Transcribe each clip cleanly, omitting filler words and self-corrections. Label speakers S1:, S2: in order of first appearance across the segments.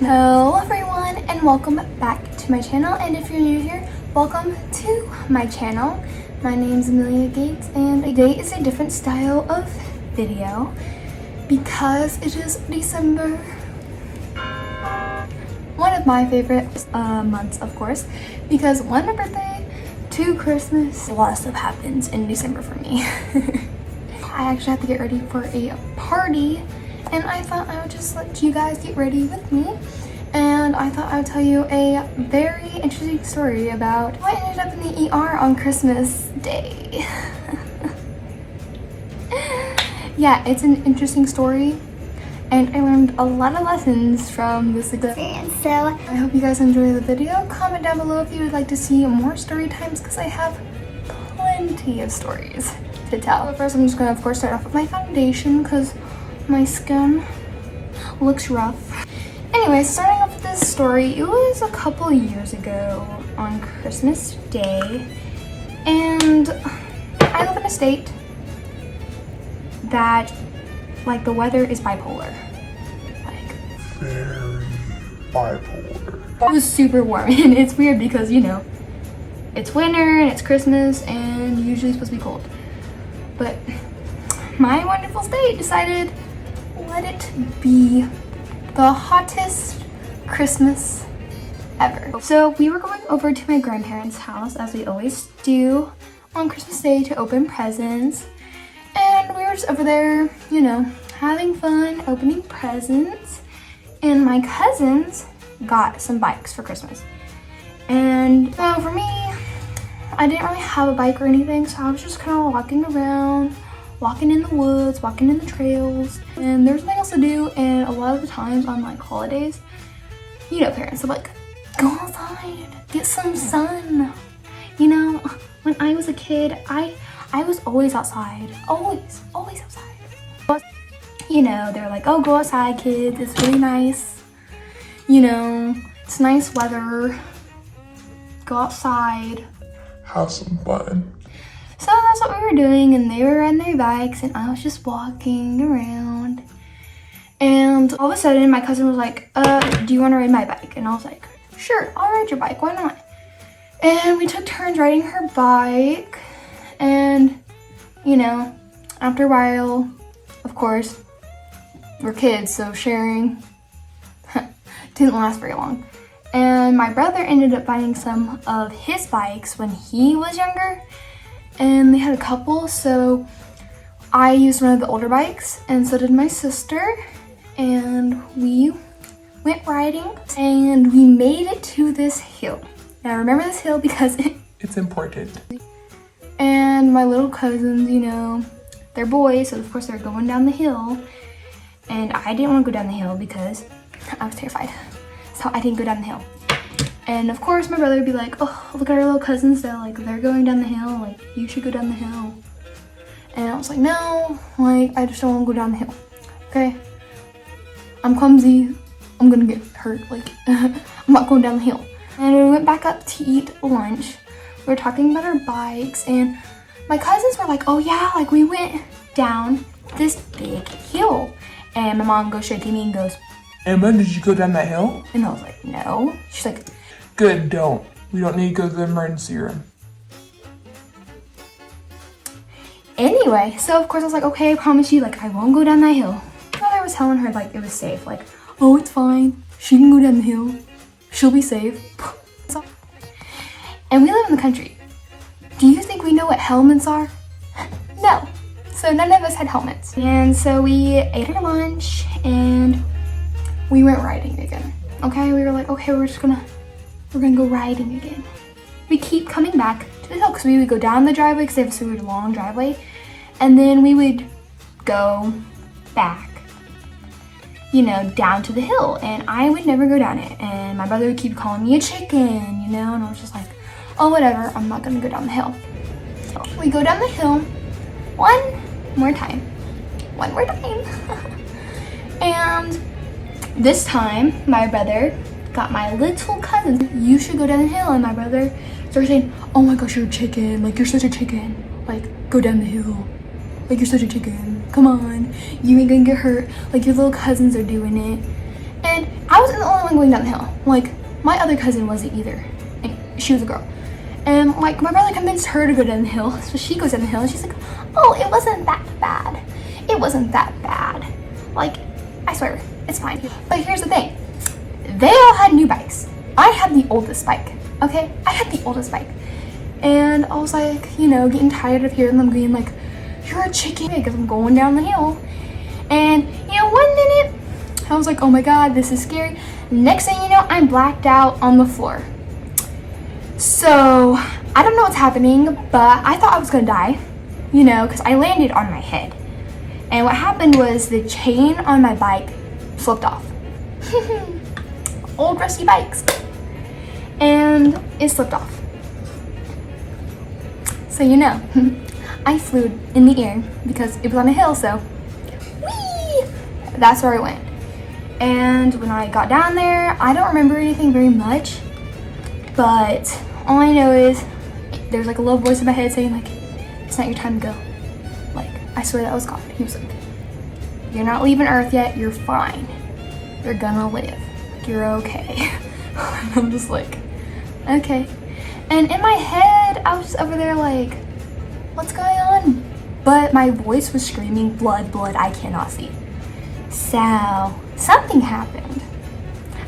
S1: Hello everyone and welcome back to my channel, and if you're new here, welcome to my channel. My name's Amelia Gates and today is a different style of video because it is December. One of my favorite months, of course, because one, my birthday, two, Christmas. A lot of stuff happens in December for me. I actually have to get ready for a party, and I thought I would just let you guys get ready with me. And I thought I would tell you a very interesting story about how I ended up in the ER on Christmas Day. Yeah, it's an interesting story, and I learned a lot of lessons from this experience. So I hope you guys enjoy the video. Comment down below if you would like to see more story times, because I have plenty of stories to tell. But first, I'm just gonna, of course, start off with my foundation because my skin looks rough. Anyway, starting off with this story, it was a couple years ago on Christmas Day, and I live in a state that, like, the weather is bipolar. Like,
S2: very bipolar.
S1: it was super warm, and it's weird because, you know, it's winter and it's Christmas and usually it's supposed to be cold. But my wonderful state decided, let it be the hottest Christmas ever. So we were going over to my grandparents' house, as we always do on Christmas Day, to open presents. And we were just over there, you know, having fun, opening presents. And my cousins got some bikes for Christmas. And so for me, I didn't really have a bike or anything, so I was just kind of walking around, walking in the woods, walking in the trails, and there's nothing else to do. And a lot of the times on like holidays, you know, parents are like, go outside, get some sun. You know, when I was a kid, I was always outside, always outside. But, you know, they're like, oh, go outside, kids, it's really nice. You know, it's nice weather, go outside,
S2: Have some fun.
S1: So that's what we were doing, and they were riding their bikes, and I was just walking around. And all of a sudden, my cousin was like, do you want to ride my bike? And I was like, sure, I'll ride your bike, why not? And we took turns riding her bike, and, you know, after a while, of course, we're kids, so sharing didn't last very long. And my brother ended up buying some of his bikes when he was younger, and they had a couple, so I used one of the older bikes, and so did my sister, and we went riding, and we made it to this hill. And I remember this hill because
S2: It's important.
S1: and my little cousins, you know, they're boys, so of course they're going down the hill, and I didn't want to go down the hill because I was terrified, so I didn't go down the hill. And of course my brother would be like, oh, look at our little cousins, they're going down the hill, like, you should go down the hill. And I was like, no, like, I just don't want to go down the hill, okay? I'm clumsy, I'm gonna get hurt, like, I'm not going down the hill. And we went back up to eat lunch. We were talking about our bikes, and my cousins were like, oh yeah, like, we went down this big hill. And my mom goes straight to me and goes,
S2: Emma, did you go down that hill?
S1: and I was like, no. She's like,
S2: Good, don't. We don't need to go to the emergency room.
S1: anyway, so of course I was like, okay, I promise you, like, I won't go down that hill. My mother was telling her, like, it was safe, like, oh, it's fine, she can go down the hill, she'll be safe. So, and we live in the country. Do you think we know what helmets are? No. So none of us had helmets. And so we ate our lunch and we went riding again. Okay, we were like, okay, we're gonna go riding again. We keep coming back to the hill because we would go down the driveway because they have a super long driveway, and then we would go back, you know, down to the hill, and I would never go down it, and my brother would keep calling me a chicken, you know, and I was just like, oh, whatever, I'm not gonna go down the hill. So we go down the hill one more time, and this time my brother got my little cousin, you should go down the hill, and my brother started saying, oh my gosh, you're a chicken, like, you're such a chicken, like, go down the hill, like, you're such a chicken, come on, you ain't gonna get hurt, like, your little cousins are doing it. And I wasn't the only one going down the hill. Like, my other cousin wasn't either. And she was a girl. And like, my brother convinced her to go down the hill. So she goes down the hill and she's like, oh, it wasn't that bad. It wasn't that bad. Like, I swear, it's fine. But here's the thing. They all had new bikes. I had the oldest bike, okay? I had the oldest bike. And I was like, you know, getting tired of hearing them being like, you're a chicken, because I'm going down the hill. And, you know, 1 minute, I was like, oh my God, this is scary. Next thing you know, I'm blacked out on the floor. So, I don't know what's happening, but I thought I was gonna die, you know, because I landed on my head. And what happened was the chain on my bike slipped off. Old rusty bikes. And it slipped off. So you know, I flew in the air because it was on a hill, so whee! That's where I went. And when I got down there, I don't remember anything very much, but all I know is there's like a little voice in my head saying like, it's not your time to go. Like, I swear that was God. He was like, you're not leaving Earth yet, you're fine. You're gonna live. You're okay. And I'm just like, okay. And in my head, I was just over there like, what's going on? But my voice was screaming, blood, blood, I cannot see. So, something happened.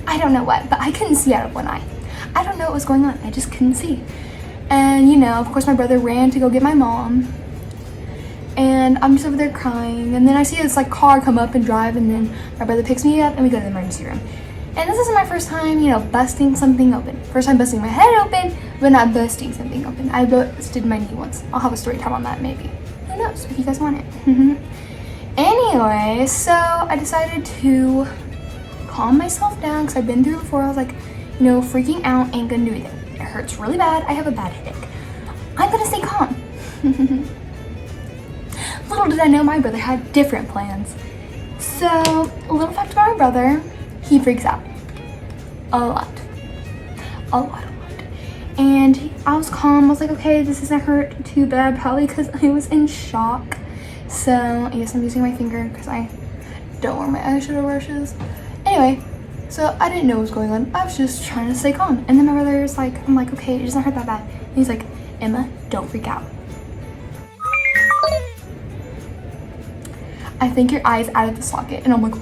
S1: I don't know what, but I couldn't see out of one eye. I don't know what was going on, I just couldn't see. And you know, of course my brother ran to go get my mom. And I'm just over there crying. And then I see this like car come up and drive, and then my brother picks me up and we go to the emergency room. And this isn't my first time, you know, busting something open. First time busting my head open, but not busting something open. I busted my knee once. I'll have a story time on that maybe. Who knows, if you guys want it. Anyway, so I decided to calm myself down because I've been through it before. I was like, you know, freaking out ain't gonna do anything. It hurts really bad. I have a bad headache. I'm gonna stay calm. Little did I know my brother had different plans. So, a little fact about my brother, he freaks out. A lot. And I was calm. I was like, okay, this doesn't hurt too bad, probably because I was in shock. So, yes, I'm using my finger because I don't wear my eyeshadow brushes. Anyway, so I didn't know what was going on. I was just trying to stay calm. And then my brother's like, I'm like, okay, it doesn't hurt that bad. And he's like, Emma, don't freak out. I think your eye is out of the socket. And I'm like,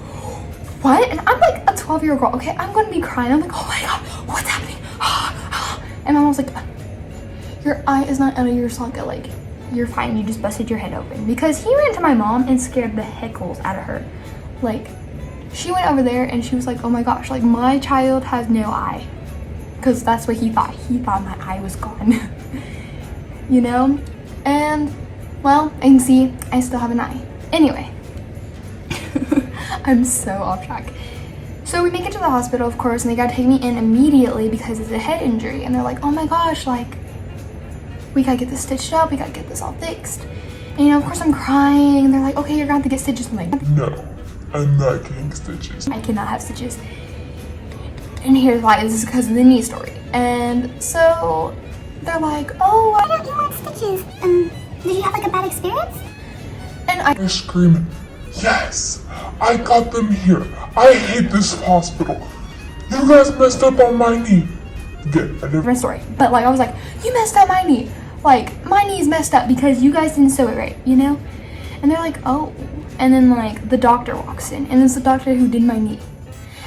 S1: what? And I'm like a 12-year-old girl, okay? I'm gonna be crying. I'm like, oh my God, what's happening? And my mom was like, your eye is not out of your socket. Like, you're fine. You just busted your head open. Because he ran to my mom and scared the heckles out of her. Like, she went over there and she was like, oh my gosh, like my child has no eye. Because that's what he thought. He thought my eye was gone. You know? And, well, I can see I still have an eye. Anyway. I'm so off track. So we make it to the hospital, of course, and they gotta take me in immediately because it's a head injury. And they're like, oh my gosh, like, we gotta get this stitched up, we gotta get this all fixed. And you know, of course I'm crying, and they're like, okay, you're gonna have to get stitches. I'm like,
S2: No, I'm not getting stitches.
S1: I cannot have stitches. And here's why, this is because of the knee story. And so they're like, oh,
S3: why don't you want stitches? Did you have like a bad experience?
S1: and I
S2: They're screaming, yes, I got them here. I hate this hospital. You guys messed up on my knee. Good, I never.
S1: different story. But like I was like, you messed up my knee. Like my knee's messed up because you guys didn't sew it right, you know? And they're like, oh. And then like the doctor walks in, and it's the doctor who did my knee.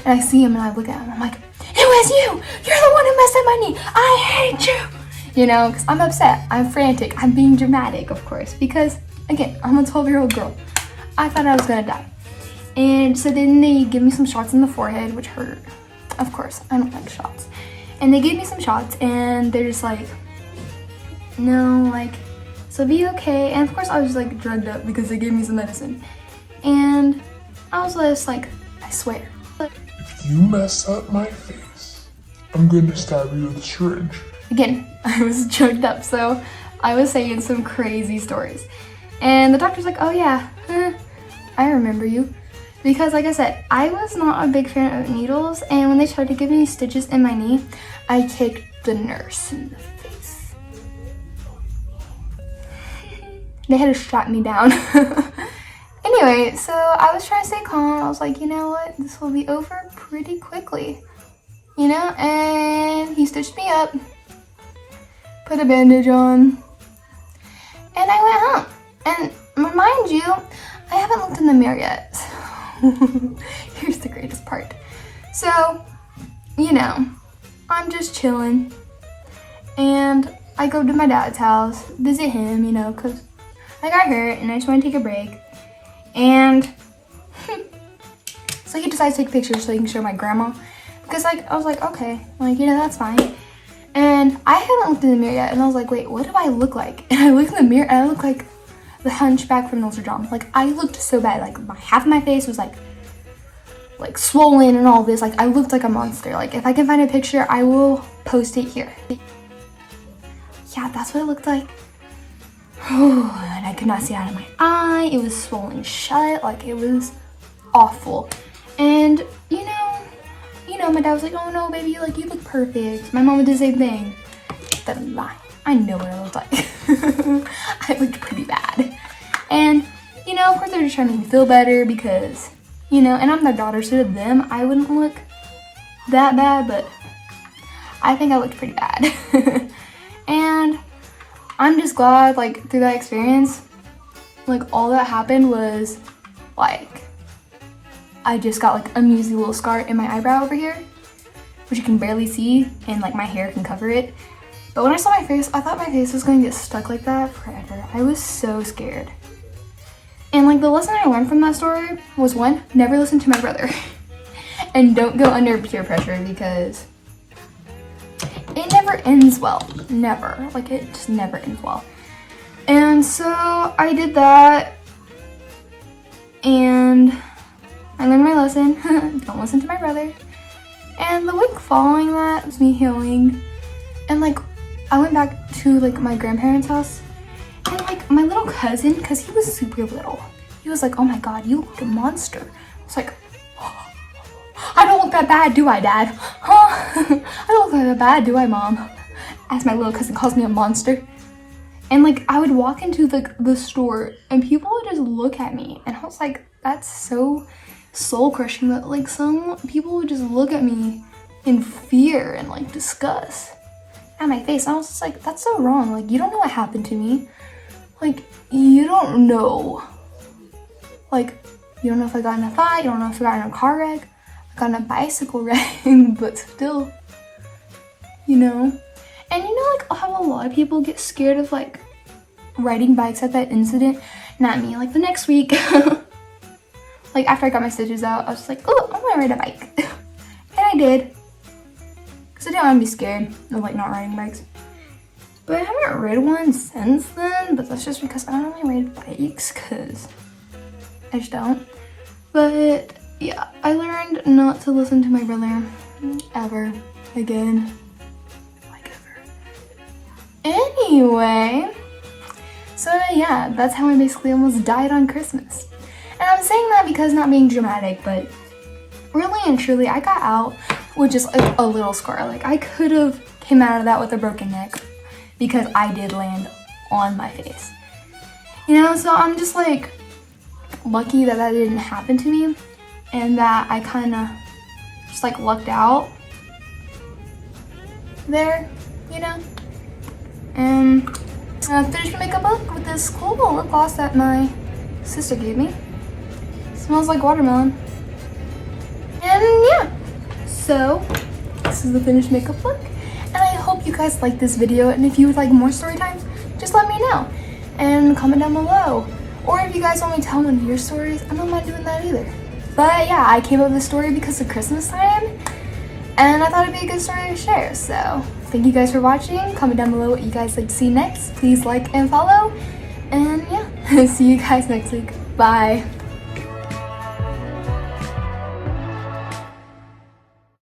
S1: And I see him and I look at him, I'm like, it was you! You're the one who messed up my knee! I hate you! You know, because I'm upset, I'm frantic, I'm being dramatic, of course, because again, I'm a 12-year-old girl. I thought I was gonna die. And so then they give me some shots in the forehead, which hurt. Of course, I don't like shots. And they gave me some shots, and they're just like, no, like, so be okay. And of course I was like drugged up because they gave me some medicine. And I was just like, I swear.
S2: If you mess up my face, I'm gonna stab you with a syringe.
S1: Again, I was drugged up, so I was saying some crazy stories. And the doctor's like, oh yeah, I remember you. Because like I said, I was not a big fan of needles, and when they tried to give me stitches in my knee, I kicked the nurse in the face. They had to strap me down. Anyway, so I was trying to stay calm. I was like, you know what? This will be over pretty quickly. You know? And he stitched me up. Put a bandage on. And I went home. And mind you, I haven't looked in the mirror yet. Here's the greatest part. So, you know, I'm just chilling. And I go to my dad's house, visit him, you know, because I got hurt and I just want to take a break. And so he decides to take pictures so he can show my grandma. Because like I was like, okay, like, you know, that's fine. And I haven't looked in the mirror yet. And I was like, wait, what do I look like? And I look in the mirror and I look like the hunchback from Notre Dame. Like, I looked so bad. Like, half of my face was like swollen and all this. Like, I looked like a monster. Like, if I can find a picture, I will post it here. Yeah, that's what it looked like. And I could not see out of my eye. It was swollen shut. Like, it was awful. And you know, my dad was like, oh no, baby, like, you look perfect. My mom did the same thing. But lie. I know what I looked like. I looked pretty bad. And, you know, of course they're just trying to make me feel better because, you know, and I'm their daughter, so to them, I wouldn't look that bad, but I think I looked pretty bad. And I'm just glad, like, through that experience, like, all that happened was, like, I just got, like, a measly little scar in my eyebrow over here, which you can barely see, and, like, my hair can cover it. But when I saw my face, I thought my face was going to get stuck like that forever. I was so scared. And, like, the lesson I learned from that story was, one, never listen to my brother. And don't go under peer pressure because it never ends well. Never. Like, it just never ends well. And so I did that. And I learned my lesson. Don't listen to my brother. And the week following that was me healing. And, like, I went back to, like, my grandparents' house. And, like, my little cousin, because he was super little, he was like, oh my god, you look like a monster. I was like, oh, I don't look that bad, do I, Dad? Huh? I don't look that bad, do I, Mom? As my little cousin calls me a monster. And, like, I would walk into, like, the store, and people would just look at me. And I was like, that's so soul-crushing that, like, some people would just look at me in fear and, like, disgust at my face. I was just like, that's so wrong. Like, you don't know what happened to me. Like, you don't know. Like, you don't know if I got in a fight. You don't know if I got in a car wreck. I got in a bicycle wreck, but still, you know. And you know, like, how a lot of people get scared of, like, riding bikes at that incident? Not me. Like, the next week, like, after I got my stitches out, I was just like, oh, I'm gonna ride a bike. And I did. Because I didn't want to be scared of, like, not riding bikes. But I haven't ridden one since then, but that's just because I don't really ride bikes, because I just don't. But, yeah, I learned not to listen to my brother ever again. Like, ever. Anyway, so, yeah, that's how I basically almost died on Christmas. And I'm saying that because not being dramatic, but really and truly, I got out with just a little scar. Like, I could have came out of that with a broken neck because I did land on my face. You know, so I'm just, like, lucky that that didn't happen to me and that I kind of just, like, lucked out there, you know? And I finished my makeup look with this cool little lip gloss that my sister gave me. Smells like watermelon. And yeah, so this is the finished makeup look. And I hope you guys like this video. And if you would like more story times, just let me know. And comment down below. Or if you guys want me to tell one of your stories, I don't mind doing that either. But yeah, I came up with this story because of Christmas time. And I thought it'd be a good story to share. So thank you guys for watching. Comment down below what you guys like to see next. Please like and follow. And yeah, see you guys next week. Bye.